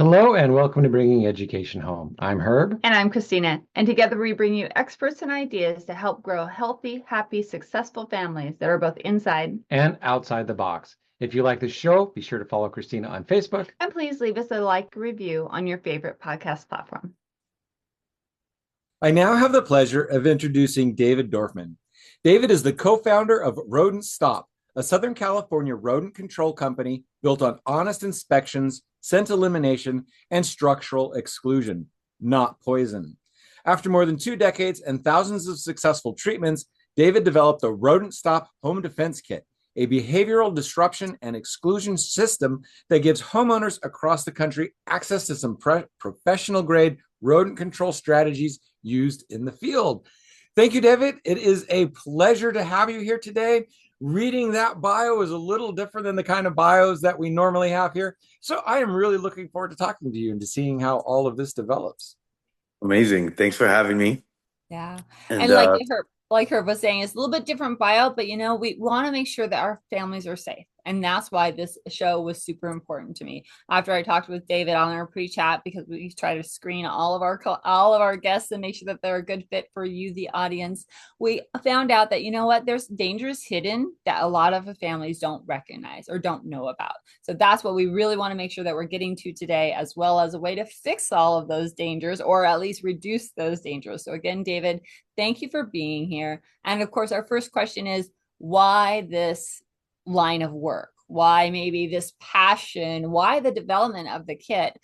Hello and welcome to Bringing Education Home. I'm Herb. And I'm Christina. And together we bring you experts and ideas to help grow healthy, happy, successful families that are both inside. And outside the box. If you like the show, be sure to follow Christina on Facebook. And please leave us a like review on your favorite podcast platform. I now have the pleasure of introducing David Dorfman. David is the co-founder of Rodent Stop, a Southern California rodent control company built on honest inspections, scent elimination, and structural exclusion, not poison. After more than 2 decades and thousands of successful treatments, David developed the Rodent Stop Home Defense Kit, a behavioral disruption and exclusion system that gives homeowners across the country access to some professional-grade rodent control strategies used in the field. Thank you, David. It is a pleasure to have you here today. Reading that bio is a little different than the kind of bios that we normally have here. So I am really looking forward to talking to you and to seeing how all of this develops. Amazing. Thanks for having me. Yeah. And Like Herb was saying, it's a little bit different bio, but we want to make sure that our families are safe. And that's why this show was super important to me. After I talked with David on our pre-chat, because we try to screen all of our guests and make sure that they're a good fit for you, the audience, we found out that there's dangers hidden that a lot of families don't recognize or don't know about. So that's what we really want to make sure that we're getting to today, as well as a way to fix all of those dangers or at least reduce those dangers. So again, David, thank you for being here. And of course, our first question is, why this line of work? Why maybe this passion? Why the development of the kit?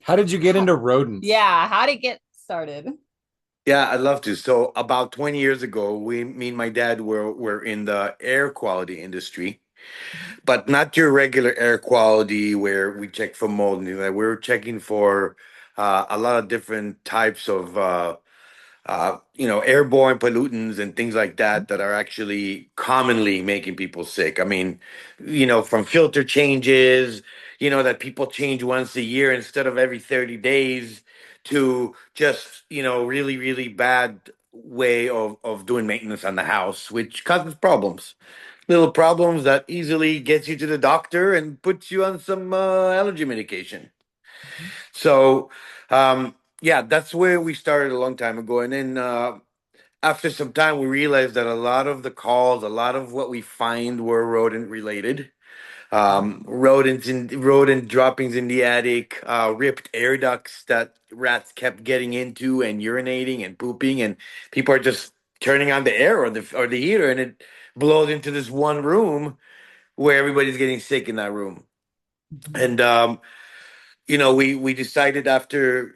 How did you get into rodents? Yeah, how to get started? yeah, I'd love to. So about 20 years ago, me and my dad were in the air quality industry, but not your regular air quality where we check for mold and things like that. We were checking for a lot of different types of airborne pollutants and things like that are actually commonly making people sick. I mean, from filter changes, that people change once a year instead of every 30 days to just, really, really bad way of doing maintenance on the house, which causes problems. Little problems that easily gets you to the doctor and puts you on some allergy medication. So, yeah, that's where we started a long time ago. And then after some time, we realized that a lot of the calls, a lot of what we find were rodent related. Rodent droppings in the attic, ripped air ducts that rats kept getting into and urinating and pooping, and people are just turning on the air or the heater, and it blows into this one room where everybody's getting sick in that room. And we decided after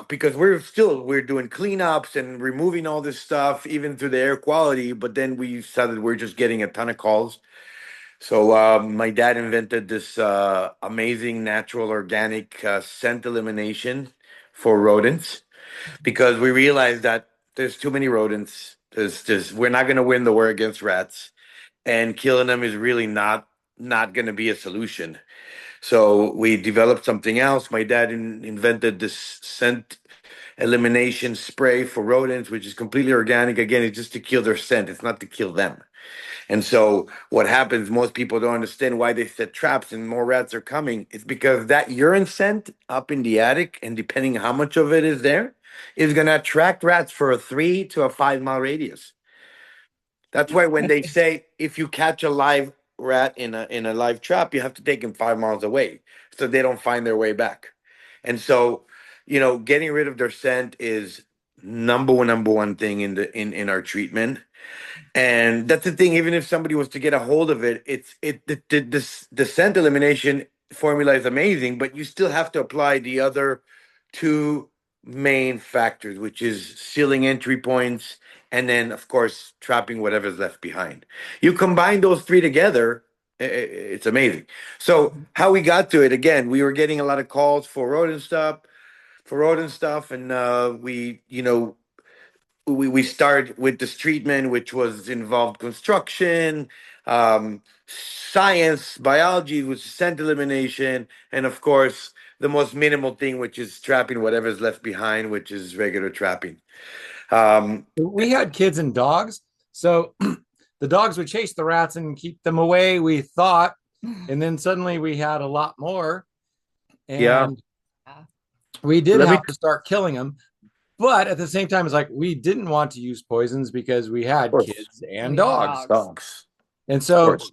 because we're doing cleanups and removing all this stuff even through the air quality, but then we decided we're just getting a ton of calls. So my dad invented this amazing natural organic scent elimination for rodents because we realized that there's too many rodents. We're not going to win the war against rats, and killing them is really not going to be a solution. So we developed something else. My dad invented this scent elimination spray for rodents, which is completely organic. Again, it's just to kill their scent. It's not to kill them. And so what happens, most people don't understand why they set traps and more rats are coming. It's because that urine scent up in the attic, and depending how much of it is there, is going to attract rats for a 3 to 5 mile radius. That's why when they say if you catch a live rat in a live trap, you have to take them 5 miles away so they don't find their way back. And so, getting rid of their scent is number one thing in our treatment. And that's the thing. Even if somebody was to get a hold of it, the scent elimination formula is amazing, but you still have to apply the other two main factors, which is sealing entry points, and then of course trapping whatever's left behind. You combine those three together, it's amazing. So how we got to it, again, we were getting a lot of calls for rodent stuff, and we started with this treatment, which was involved construction, science, biology, which is scent elimination, and of course the most minimal thing, which is trapping whatever's left behind, which is regular trapping. We had kids and dogs, so the dogs would chase the rats and keep them away, we thought, and then suddenly we had a lot more. Yeah. and Yeah. we did Let me. have to start killing them. But at the same time, it's like we didn't want to use poisons because we Of had course. kids and We had dogs. dogs. Dogs. And Of so, course.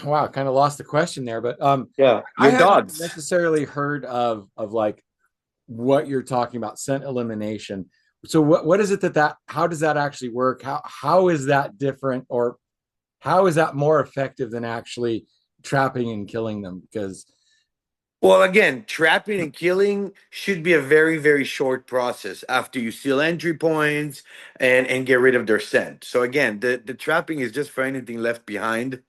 wow, kind of lost the question there. But Yeah. I Your hadn't dogs. necessarily heard of like what you're talking about, scent elimination. So what is it that how does that actually work? How is that different, or how is that more effective than actually trapping and killing them? Because Well, again, trapping and killing should be a very, very short process after you seal entry points and get rid of their scent. So again, the trapping is just for anything left behind.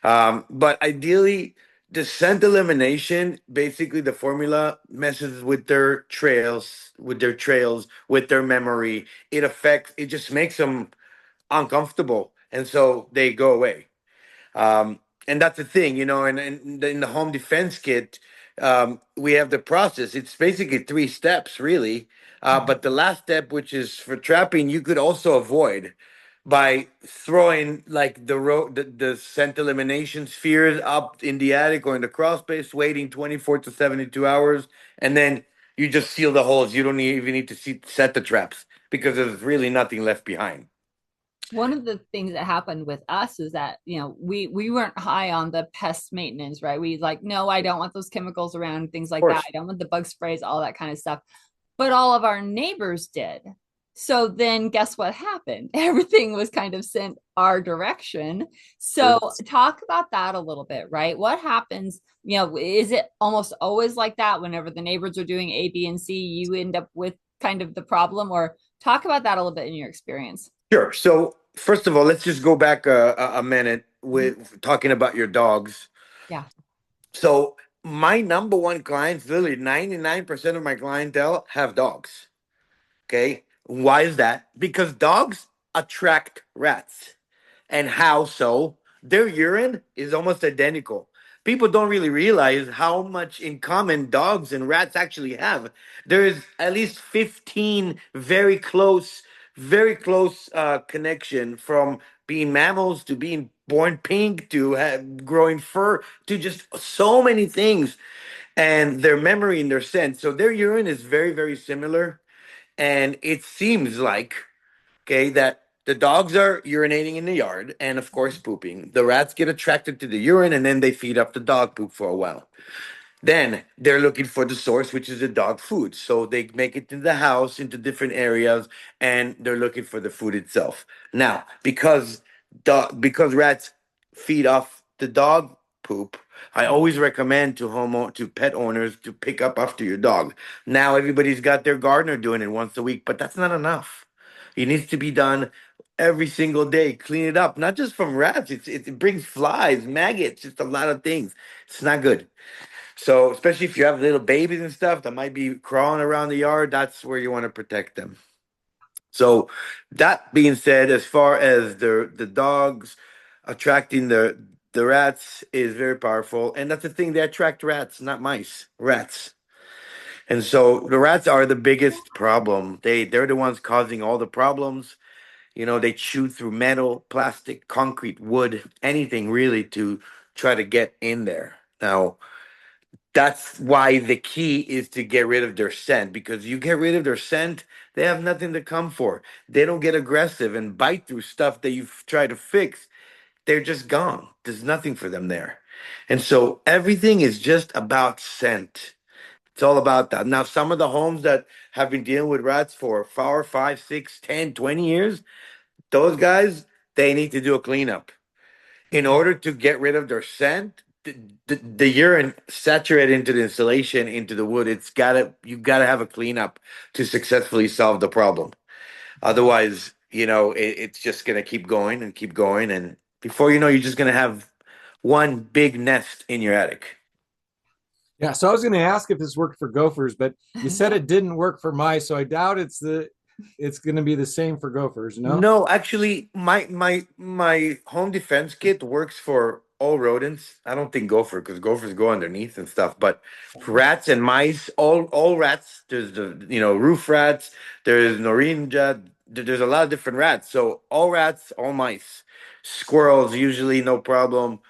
But ideally, the scent elimination, basically the formula messes with their trails, with their memory. It just makes them uncomfortable. And so they go away. And that's the thing, and in the home defense kit, we have the process. It's basically three steps, really. But the last step, which is for trapping, you could also avoid by throwing like the scent elimination spheres up in the attic or in the crawl space, waiting 24 to 72 hours, and then you just seal the holes. You don't even need to set the traps because there's really nothing left behind. One of the things that happened with us is that, we weren't high on the pest maintenance, right? We like, no, I don't want those chemicals around, things Of like that. course. I don't want the bug sprays, all that kind of stuff. But all of our neighbors did. So then guess what happened? Everything was kind of sent our direction. So talk about that a little bit, right? What happens? Is it almost always like that whenever the neighbors are doing A, B, and C, you end up with kind of the problem? Or talk about that a little bit in your experience. Sure. So first of all, let's just go back a minute with talking about your dogs. Yeah. So my number one clients, literally 99% of my clientele have dogs. Okay. Why is that? Because dogs attract rats. And how so? Their urine is almost identical. People don't really realize how much in common dogs and rats actually have. There is at least 15 very close connection from being mammals to being born pink to growing fur to just so many things and their memory and their sense. So their urine is very, very similar. And it seems like, okay, that the dogs are urinating in the yard and, of course, pooping. The rats get attracted to the urine and then they feed up the dog poop for a while. Then they're looking for the source, which is the dog food. So they make it to the house, into different areas, and they're looking for the food itself. Now, because rats feed off the dog poop, I always recommend to pet owners to pick up after your dog. Now everybody's got their gardener doing it once a week, but that's not enough. It needs to be done every single day. Clean it up, not just from rats. It brings flies, maggots, just a lot of things. It's not good. So, especially if you have little babies and stuff that might be crawling around the yard, that's where you want to protect them. So, that being said, as far as the dogs attracting the rats is very powerful, and that's the thing, they attract rats, not mice, rats. And so the rats are the biggest problem. They're the ones causing all the problems. They chew through metal, plastic, concrete, wood, anything really to try to get in there. Now, that's why the key is to get rid of their scent, because you get rid of their scent, they have nothing to come for. They don't get aggressive and bite through stuff that you've tried to fix. They're just gone. There's nothing for them there. And so everything is just about scent. It's all about that. Now, some of the homes that have been dealing with rats for 4, 5, 6, 10, 20 years, those guys, they need to do a cleanup in order to get rid of their scent. The urine saturated into the insulation, into the wood. You gotta have a cleanup to successfully solve the problem. Otherwise, it's just gonna keep going and keep going, and before you know, you're just gonna have one big nest in your attic. yeah, so I was going to ask if this worked for gophers, but you said it didn't work for mice, so I doubt it's going to be the same for gophers. No. No, actually, my home defense kit works for all rodents. I don't think because gophers go underneath and stuff. But rats and mice, all rats. There's the roof rats. There's Norinja. There's a lot of different rats. So all rats, all mice, squirrels usually no problem,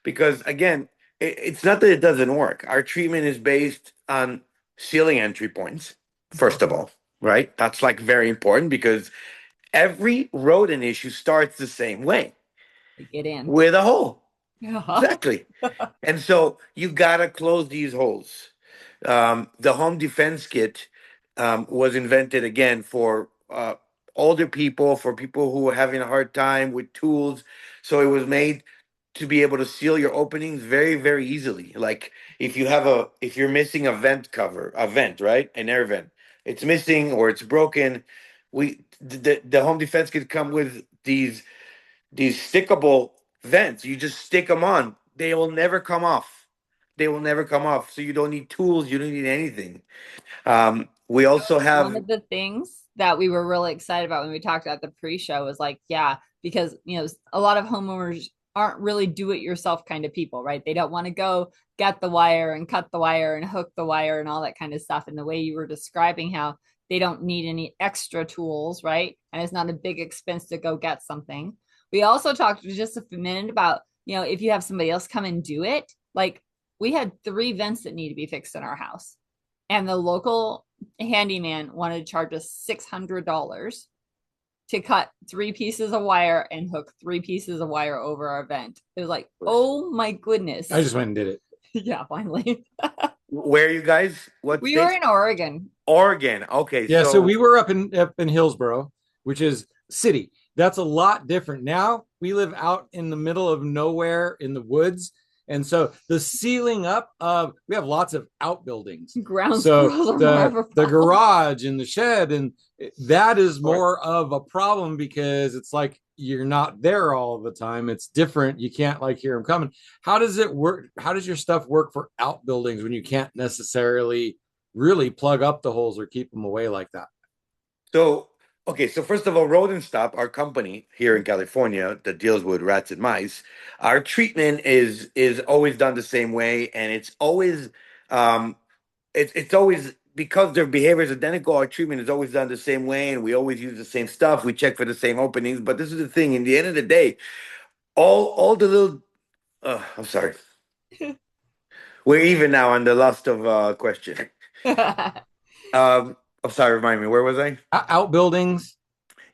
because again, it's not that it doesn't work. Our treatment is based on sealing entry points, first of all, right? That's like very important because every rodent issue starts the same way, To get in. with a hole. Yeah. Exactly. And so you gotta close these holes. The home defense kit was invented again for older people, for people who were having a hard time with tools. So it was made to be able to seal your openings very, very easily. Like if you're missing a vent cover, a vent, right? An air vent, it's missing or it's broken. The home defense kit come with these stickable vents. You just stick them on. They will never come off. They will never come off. So you don't need tools. You don't need anything. We also have. One of the things that we were really excited about when we talked about the pre-show was like, yeah, because a lot of homeowners aren't really do-it-yourself kind of people, right? They don't want to go get the wire and cut the wire and hook the wire and all that kind of stuff. And the way you were describing how they don't need any extra tools, right? And it's not a big expense to go get something. We also talked just a minute about, if you have somebody else come and do it, like we had 3 vents that need to be fixed in our house. And the local handyman wanted to charge us $600 to cut 3 pieces of wire and hook 3 pieces of wire over our vent. It was like, oh my goodness. I just went and did it. Yeah, finally. Where are you guys? What We state? were in Oregon. Oregon. Okay. Yeah, so we were up in Hillsboro, which is city. That's a lot different. Now we live out in the middle of nowhere in the woods. And so the sealing up of, we have lots of outbuildings. Ground So squirrels are more of a the problem. garage and the shed, and that is more of a problem because it's like you're not there all the time. It's different. You can't like hear them coming. How does it work? How does your stuff work for outbuildings when you can't necessarily really plug up the holes or keep them away like that? So, okay, so first of all, Rodent Stop, our company here in California that deals with rats and mice, our treatment is always done the same way, and it's always it's always because their behavior is identical. Our treatment is always done the same way, and we always use the same stuff. We check for the same openings. But this is the thing: in the end of the day, all the little I'm sorry, we're even now on the last of question. I'm sorry, remind me, where was I? Outbuildings.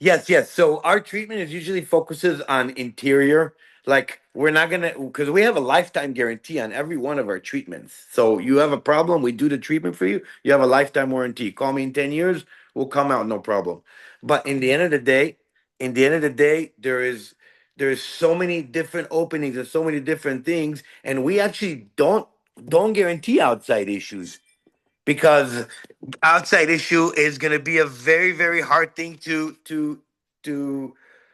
Yes. So our treatment is usually focuses on interior. Like we're not gonna because we have a lifetime guarantee on every one of our treatments. So you have a problem, we do the treatment for you. You have a lifetime warranty. Call me in 10 years, we'll come out, no problem. But in the end of the day, there's so many different openings and so many different things, and we actually don't guarantee outside issues because outside issue is going to be a very very hard thing to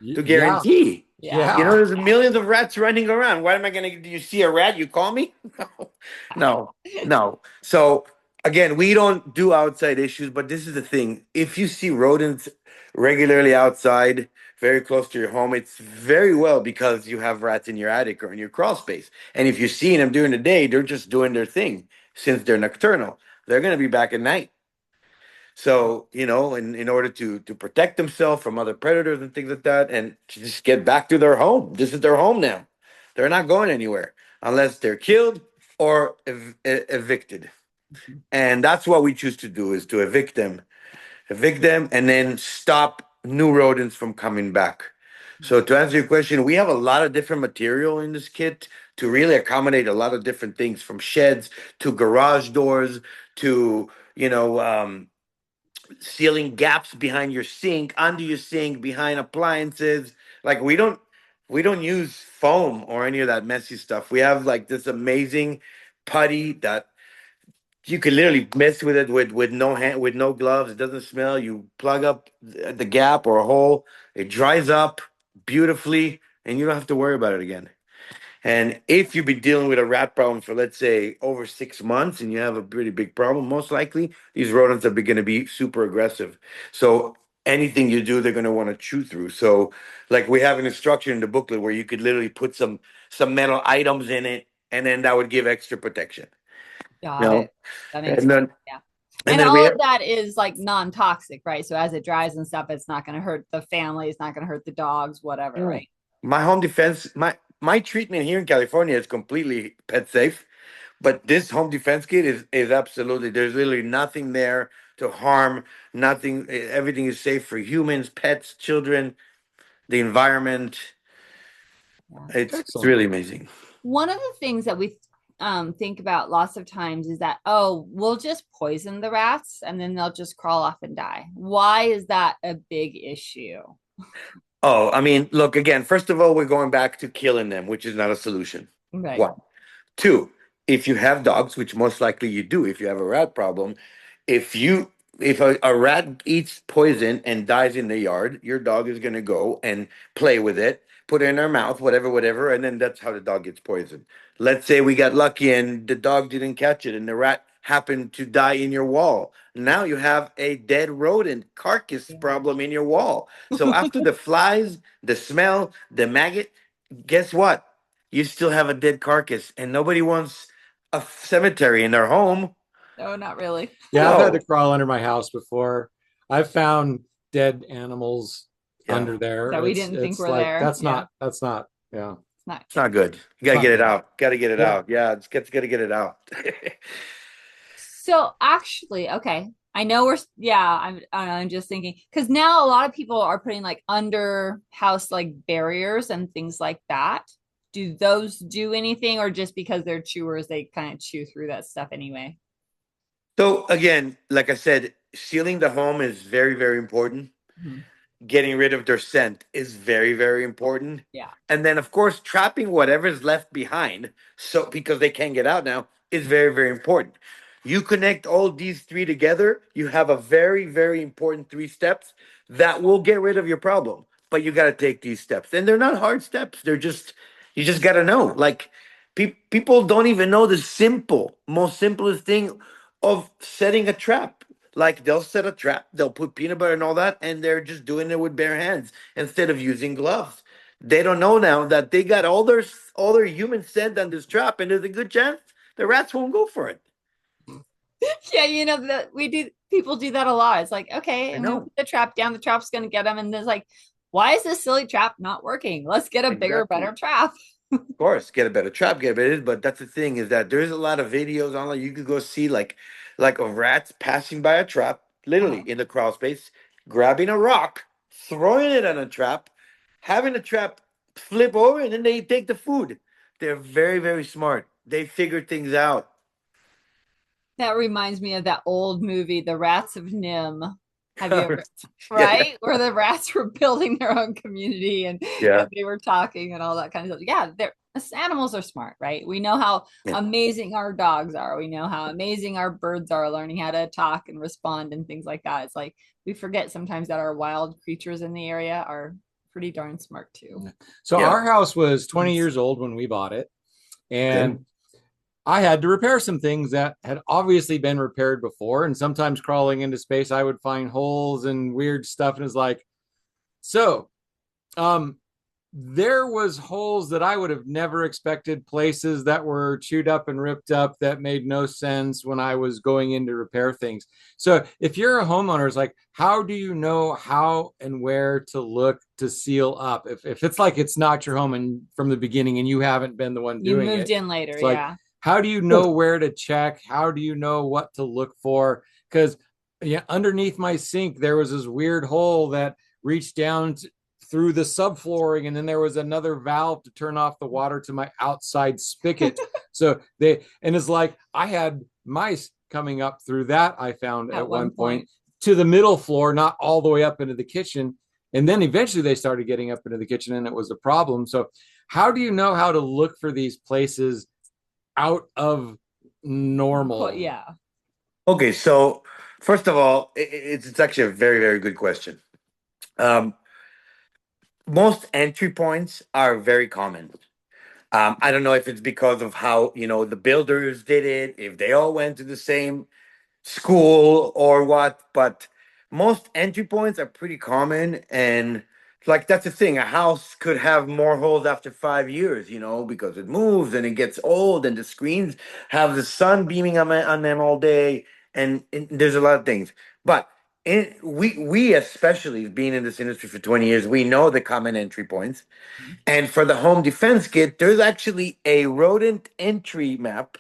guarantee. Yeah. You know, there's millions of rats running around. What am I going to do? You see a rat, you call me? No. So again, we don't do outside issues, but this is the thing. If you see rodents regularly outside, very close to your home, it's very well because you have rats in your attic or in your crawl space. And if you're seeing them during the day, they're just doing their thing since they're nocturnal. They're going to be back at night. So, in order to protect themselves from other predators and things like that, and to just get back to their home. This is their home now. They're not going anywhere unless they're killed or evicted. And that's what we choose to do is to evict them, and then stop new rodents from coming back. So to answer your question, we have a lot of different material in this kit to really accommodate a lot of different things, from sheds to garage doors to, sealing gaps behind your sink, under your sink, behind appliances. Like we don't use foam or any of that messy stuff. We have like this amazing putty that you can literally mess with it with no hand, with no gloves. It doesn't smell. You plug up the gap or a hole, it dries up beautifully, and you don't have to worry about it again. And if you've been dealing with a rat problem for, let's say, over 6 months and you have a pretty big problem, most likely these rodents are going to be super aggressive. So anything you do, they're going to want to chew through. So like we have an instruction in the booklet where you could literally put some metal items in it, and then that would give extra protection. Got it. That makes And then, sense. Yeah. And all of that is like non-toxic, right? So as it dries and stuff, it's not going to hurt the family. It's not going to hurt the dogs, whatever, right? My home defense, my treatment here in California is completely pet safe, but this home defense kit is absolutely, there's literally nothing there to harm, nothing, everything is safe for humans, pets, children, the environment. It's Excellent. really amazing. One of the things that we think about lots of times is that, oh, we'll just poison the rats and then they'll just crawl off and die. Why is that a big issue? Oh, I mean, look, again, first of all, we're going back to killing them, which is not a solution. Right. One. Two, if you have dogs, which most likely you do if you have a rat problem, if a rat eats poison and dies in the yard, your dog is gonna go and play with it, put it in their mouth, whatever, whatever, and then that's how the dog gets poisoned. Let's say we got lucky and the dog didn't catch it and the rat happened to die in your wall. Now you have a dead rodent carcass problem in your wall. So after the flies, the smell, the maggot, guess what? You still have a dead carcass, and nobody wants a cemetery in their home. No, not really. Yeah, I've had No. to crawl under my house before. I've found dead animals Yeah. under there. That we didn't think it's were like, there. That's Yeah. not, yeah. It's not. It's not good. You gotta Not get it good. out. Gotta get it Yeah. out. Yeah, it's gotta get it out. So actually, okay. I know I'm just thinking because now a lot of people are putting like under house like barriers and things like that. Do those do anything or just because they're chewers, they kind of chew through that stuff anyway? So again, like I said, sealing the home is very, very important. Mhm. Getting rid of their scent is very, very important. Yeah. And then, of course, trapping whatever's left behind, so because they can't get out now, is very, very important. You connect all these three together, you have a very, very important 3 steps that will get rid of your problem. But you got to take these steps, and they're not hard steps. They're just you just got to know. Like people don't even know the most simplest thing of setting a trap. Like they'll set a trap, they'll put peanut butter and all that, and they're just doing it with bare hands instead of using gloves. They don't know now that they got all their human scent on this trap, and there's a good chance the rats won't go for it. Yeah, you know that people do that a lot. It's like, okay, I'm gonna know. put the trap down, the trap's gonna get them, and there's like, why is this silly trap not working? Let's get a bigger, Exactly. better trap. Of course, get a better trap, get better. But that's the thing is that there's a lot of videos online you could go see, like of rats passing by a trap, literally in the crawl space, grabbing a rock, throwing it on a trap, having the trap flip over, and then they take the food. They're very, very smart. They figure things out. That reminds me of that old movie, The Rats of Nim. Have you ever, Yeah. right? Where the rats were building their own community and, Yeah. and they were talking and all that kind of stuff. Yeah, animals are smart, right? We know how Yeah. amazing our dogs are. We know how amazing our birds are learning how to talk and respond and things like that. It's like we forget sometimes that our wild creatures in the area are pretty darn smart too. So Yeah. our house was 20 years old when we bought it. And I had to repair some things that had obviously been repaired before. And sometimes crawling into space, I would find holes and weird stuff. And it's like, so there was holes that I would have never expected, places that were chewed up and ripped up that made no sense when I was going in to repair things. So if you're a homeowner, it's like, how do you know how and where to look to seal up? If it's like it's not your home and from the beginning and you haven't been the one You doing moved it, in later, it's like, yeah. how do you know where to check? How do you know what to look for? Because underneath my sink, there was this weird hole that reached down through the subflooring, and then there was another valve to turn off the water to my outside spigot. So it's like I had mice coming up through that. I found at one point to the middle floor, not all the way up into the kitchen. And then eventually they started getting up into the kitchen, and it was a problem. So how do you know how to look for these places out of normal? Yeah. Okay, so first of all, it's actually a very, very good question. Most entry points are very common. I don't know if it's because of how the builders did it, if they all went to the same school or what, but most entry points are pretty common. And like that's the thing, a house could have more holes after 5 years, because it moves and it gets old and the screens have the sun beaming on them all day, and there's a lot of things. But we especially being in this industry for 20 years, we know the common entry points. And for the home defense kit, there's actually a rodent entry map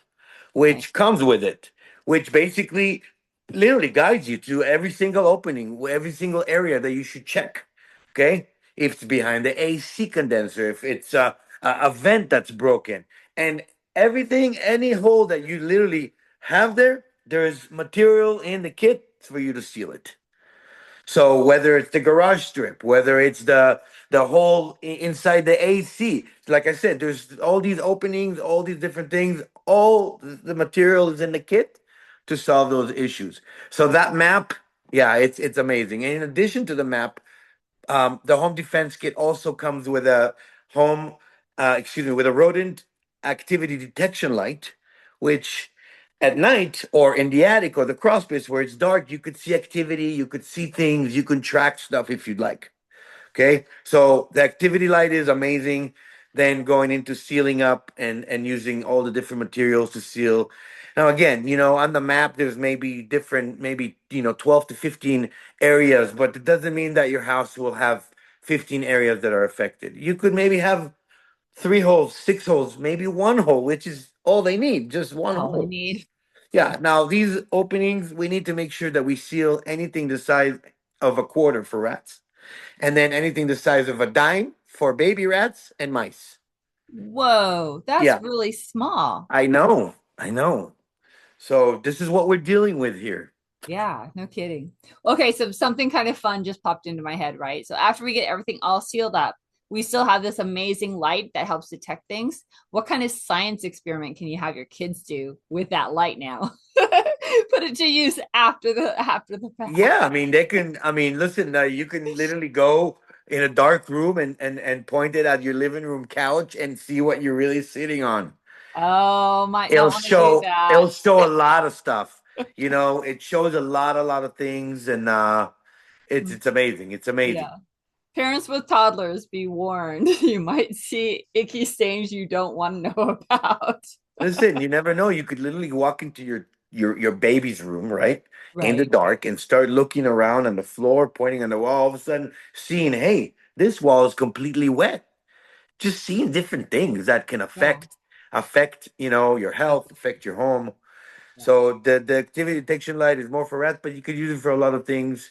Okay. which comes with it, which basically literally guides you to every single opening, every single area that you should check. Okay. If it's behind the AC condenser, if it's a vent that's broken, and everything, any hole that you literally have there, there's material in the kit for you to seal it. So whether it's the garage strip, whether it's the hole inside the AC, like I said, there's all these openings, all these different things. All the material is in the kit to solve those issues. So that map, yeah, it's amazing. And in addition to the map, the home defense kit also comes with a with a rodent activity detection light, which at night or in the attic or the crawl space where it's dark, you could see activity, you could see things, you can track stuff if you'd like. Okay, so the activity light is amazing. Then going into sealing up and using all the different materials to seal. Now again, on the map there's maybe different, maybe 12 to 15 areas, but it doesn't mean that your house will have 15 areas that are affected. You could maybe have 3 holes, 6 holes, maybe 1 hole, which is all they need, just one All we hole. need. Yeah. Now these openings, we need to make sure that we seal anything the size of a quarter for rats, and then anything the size of a dime for baby rats and mice. Whoa, that's Yeah, really small. I know. I know. So this is what we're dealing with here. Yeah, no kidding. Okay, so something kind of fun just popped into my head, right? So after we get everything all sealed up, we still have this amazing light that helps detect things. What kind of science experiment can you have your kids do with that light now? Put it to use after the fact. Yeah, I mean, they can. I mean, listen, you can literally go in a dark room and point it at your living room couch and see what you're really sitting on. Oh, might It'll not want to do show. that. It'll show a lot of stuff. It shows a lot of things, and it's amazing. It's amazing. Yeah. Parents with toddlers, be warned. You might see icky stains you don't want to know about. Listen, you never know. You could literally walk into your baby's room, right, in the Right. dark, and start looking around on the floor, pointing on the wall. All of a sudden, seeing, hey, this wall is completely wet. Just seeing different things that can Yeah. affect your health, affect your home. Yeah. So the activity detection light is more for rats, but you could use it for a lot of things.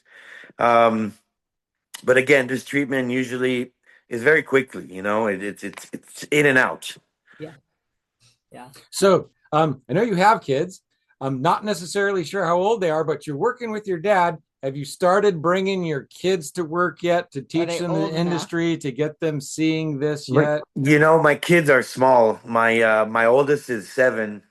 Um, but again, this treatment usually is very quickly. It's in and out. Yeah. Yeah. So I know you have kids. I'm not necessarily sure how old they are, but you're working with your dad. Have you started bringing your kids to work yet to teach they them the old enough? industry, to get them seeing this But, yet? my kids are small. My oldest is 7.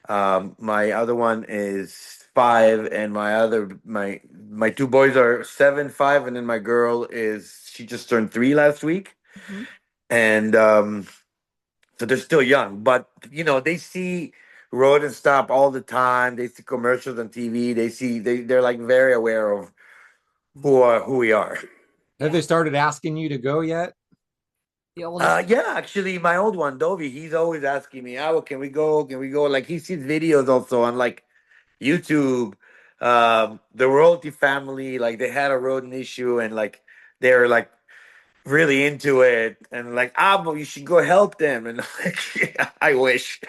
My other one is 5, and my 2 boys are 7, 5, and then my girl she just turned 3 last week, Mhm. and so they're still young. But they see Rodent Stop all the time. They see commercials on TV. They're like very aware of who we are. Have they started asking you to go yet? The oldest. Yeah, actually, my old one, Dovey, he's always asking me, "Oh, can we go? Can we go?" Like he sees videos also on like YouTube. The royalty family, like they had a rodent issue, and like they're like really into it, and like, but you should go help them. And like, yeah, I wish.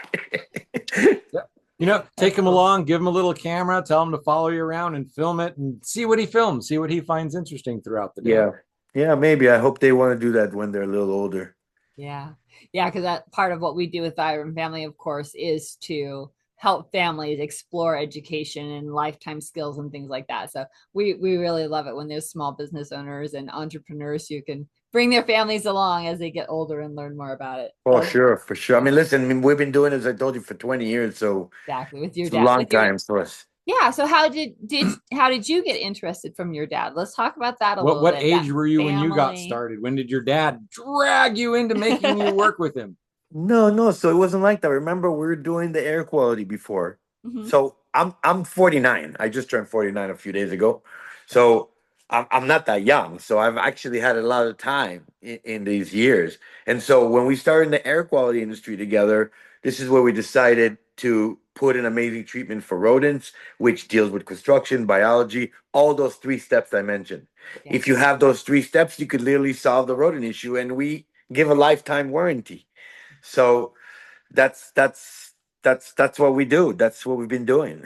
Take them along, give them a little camera, tell them to follow you around and film it and see what he films, see what he finds interesting throughout the day. Yeah, yeah, maybe. I hope they want to do that when they're a little older. Yeah. Yeah, because that part of what we do with Vibrant Family, of course, is to help families explore education and lifetime skills and things like that. So we really love it when there's small business owners and entrepreneurs who can bring their families along as they get older and learn more about it. Oh, sure, for sure. I mean, listen, we've been doing this, I told you, for 20 years, so Exactly, with your it's a dad. long time for us. Yeah. So how did you get interested from your dad? Let's talk about that a little What bit. age That were you when you got family. started? When did your dad drag you into making you work with him? No. So it wasn't like that. Remember, we were doing the air quality before. Mhm. So I'm 49. I just turned 49 a few days ago. So I'm not that young. So I've actually had a lot of time in these years. And so when we started in the air quality industry together, this is where we decided to put an amazing treatment for rodents, which deals with construction, biology, all those 3 steps I mentioned. Yeah. If you have those 3 steps, you could literally solve the rodent issue, and we give a lifetime warranty. So that's what we do. That's what we've been doing.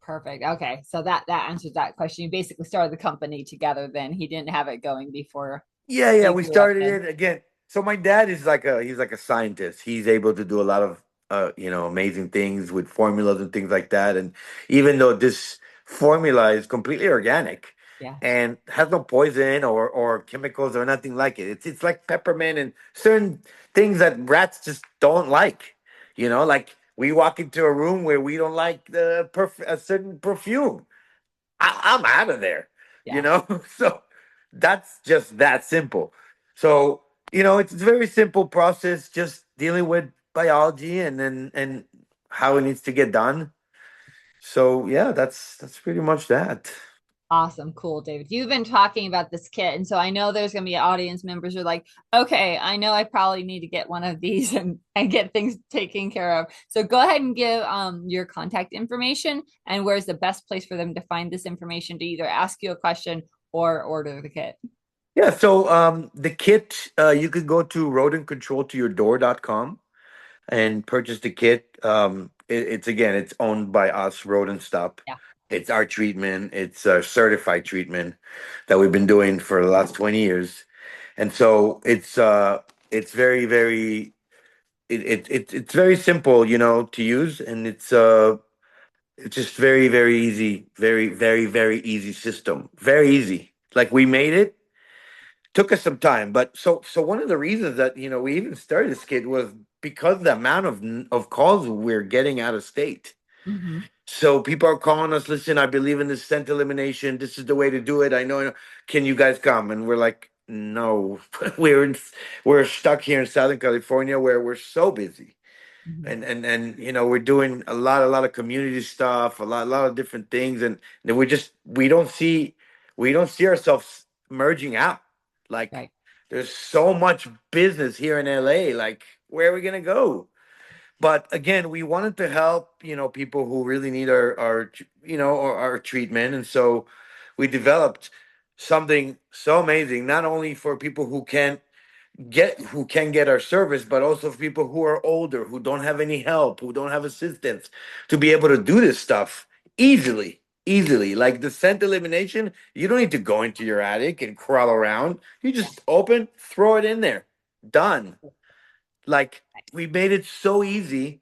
Perfect. Okay. So that answers that question. You basically started the company together then. He didn't have it going before Yeah, you we grew up started then. it again. So my dad is he's like a scientist. He's able to do a lot of amazing things with formulas and things like that. And even though this formula is completely organic Yeah. and has no poison or chemicals or nothing like it. It's like peppermint and certain things that rats just don't like. Like we walk into a room where we don't like a certain perfume. I'm out of there, Yeah. So that's just that simple. So, it's a very simple process, just dealing with biology and how it needs to get done. So yeah, that's pretty much that. Awesome. Cool, David. You've been talking about this kit. And so I know there's going to be audience members who are like, okay, I know I probably need to get one of these and get things taken care of. So go ahead and give your contact information and where's the best place for them to find this information to either ask you a question or order the kit. Yeah, so the kit, you could go to rodentcontroltoyourdoor.com and purchase the kit. It's owned by us, Rodent Stop. Yeah. It's our treatment. It's a certified treatment that we've been doing for the last 20 years. And so it's very, very it's very simple, to use, and it's just very, very easy, very, very, very easy system. Very easy. Like we made it. Took us some time, but so one of the reasons that we even started this kit was because the amount of calls we're getting out of state. Mm-hmm. So people are calling us. Listen, I believe in this scent elimination. This is the way to do it. I know. Can you guys come? And we're like, no, we're stuck here in Southern California where we're so busy, Mm-hmm. and we're doing a lot of community stuff, a lot of different things, and then we don't see ourselves merging out. Like Right. there's so much business here in LA. Like where are we gonna go? But again, we wanted to help, people who really need our treatment. And so we developed something so amazing, not only for people who can get our service, but also for people who are older, who don't have any help, who don't have assistance, to be able to do this stuff easily. Easily. Like the scent elimination, you don't need to go into your attic and crawl around. You just open, throw it in there. Done. Like we made it so easy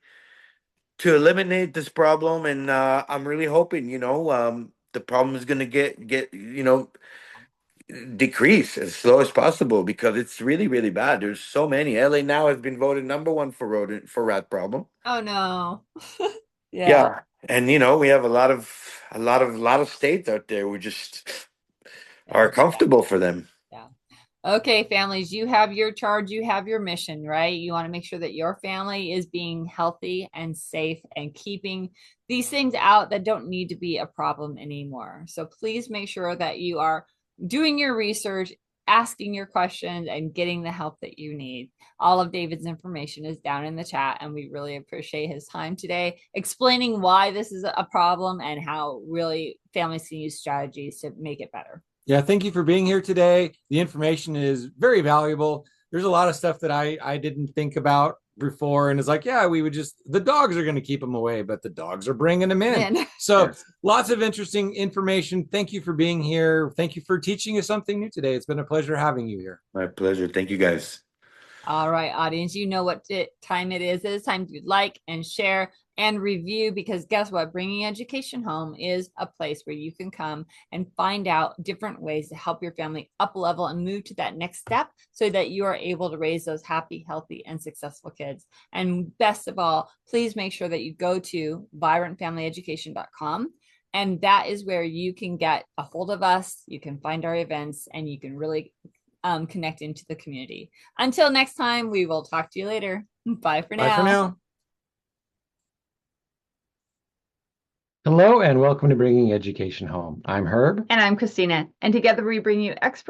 to eliminate this problem, and I'm really hoping the problem is going to get decrease as slow as possible, because it's really, really bad. There's so many. LA now has been voted #1 for rat problem. Oh no. Yeah. Yeah, and we have a lot of states out there who just are comfortable for them. Yeah. Okay, families, you have your charge, you have your mission, right? You want to make sure that your family is being healthy and safe and keeping these things out that don't need to be a problem anymore. So please make sure that you are doing your research, asking your questions, and getting the help that you need. All of David's information is down in the chat, and we really appreciate his time today explaining why this is a problem and how really families can use strategies to make it better. Yeah, thank you for being here today. The information is very valuable. There's a lot of stuff that I didn't think about before, and it's like, yeah, the dogs are going to keep them away, but the dogs are bringing them in. So Yes. lots of interesting information. Thank you for being here. Thank you for teaching us something new today. It's been a pleasure having you here. My pleasure. Thank you, guys. All right, audience, you know what time it is. It is time to like and share and review, because guess what? Bringing education home is a place where you can come and find out different ways to help your family up level and move to that next step so that you are able to raise those happy, healthy, and successful kids. And best of all, please make sure that you go to vibrantfamilyeducation.com. And that is where you can get a hold of us. You can find our events, and you can really connect into the community. Until next time, we will talk to you later. Bye for now. Bye for now. Hello and welcome to Bringing Education Home. I'm Herb. And I'm Christina. And together we bring you experts